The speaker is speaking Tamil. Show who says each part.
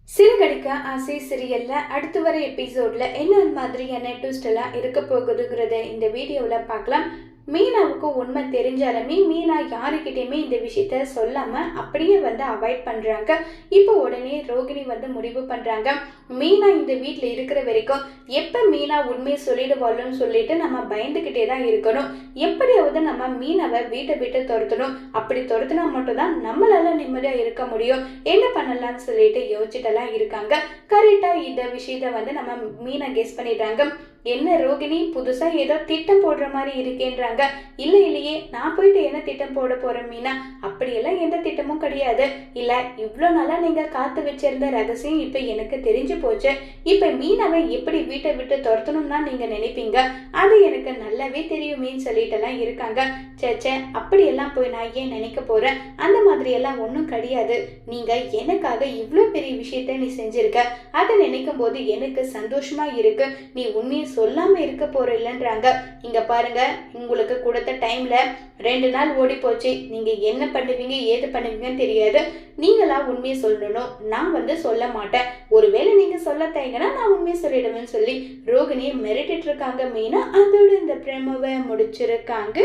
Speaker 1: சிறுகடிக்க ஆசை சீரியல்ல அடுத்து வர எபிசோட்ல என்ன மாதிரியான ட்விஸ்ட் எல்லாம் இருக்க போகுதுங்கிறத இந்த வீடியோல பார்க்கலாம். மீனாவுக்கு உண்மை தெரிஞ்சாலுமே மீனா யாருக்கிட்டையுமே இந்த விஷயத்த சொல்லாம அப்படியே அவாய்ட் பண்றாங்க. இப்போ உடனே ரோகிணி முடிவு பண்றாங்க, மீனா இந்த வீட்டில் இருக்கிற வரைக்கும் எப்ப மீனா உண்மையை சொல்லிடுவாள்னு சொல்லிட்டு நம்ம பயந்துகிட்டே தான் இருக்கணும். எப்படியாவது நம்ம மீனாவை வீட்டை விட்டு துரத்தணும். அப்படி துரத்தினா மட்டும்தான் நம்மளால நிம்மதியா இருக்க முடியும். என்ன பண்ணலாம்னு சொல்லிட்டு யோசிச்சுட்டெல்லாம் இருக்காங்க. கரெக்டா இந்த விஷயத்த நம்ம மீனா கெஸ் பண்ணிட்டாங்க. என்ன ரோகிணி புதுசா ஏதோ திட்டம் போடுற மாதிரி இருக்கேன்றாங்க. இல்லையே, நான் போயிட்டு என்ன திட்டம் போட போறேன் மீனா? அப்படியெல்லாம் எந்த திட்டமும் கிடையாது. இல்ல, இவ்வளோ நாளா நீங்க காத்து வச்சிருந்த ரகசியம் இப்ப எனக்கு தெரிஞ்சு போச்சு. இப்ப மீனாவை எப்படி வீட்டை விட்டு துரத்தணும்னா நீங்க நினைப்பீங்க, அது எனக்கு நல்லாவே தெரியுமேன்னு சொல்லிட்டு எல்லாம் இருக்காங்க. சேச்சே, அப்படியெல்லாம் போய் நான் ஏன் நினைக்க போறேன்? அந்த மாதிரி எல்லாம் ஒன்றும் கிடையாது. நீங்க எனக்காக இவ்வளோ பெரிய விஷயத்த நீ செஞ்சிருக்க, அதை நினைக்கும் போது எனக்கு சந்தோஷமா இருக்கு. நீ உண்மையை சொல்லாம இருக்க போற இல்லைன்றாங்க. இங்க பாருங்க, உங்களுக்கு கொடுத்த டைம்ல 2 நாள் ஓடி போச்சு. நீங்க என்ன பண்ணுவீங்க ஏது பண்ணுவீங்கன்னு தெரியாது. நீங்களா உண்மையை சொல்லணும். நான் சொல்ல மாட்டேன். ஒருவேளை நீங்க சொல்ல தயங்கன்னா நான் உண்மையை சொல்லிடுவேன்னு சொல்லி ரோகிணியை மிரட்டிட்டு இருக்காங்க மீனா. அதோட இந்த பிரமவை முடிச்சிருக்காங்க.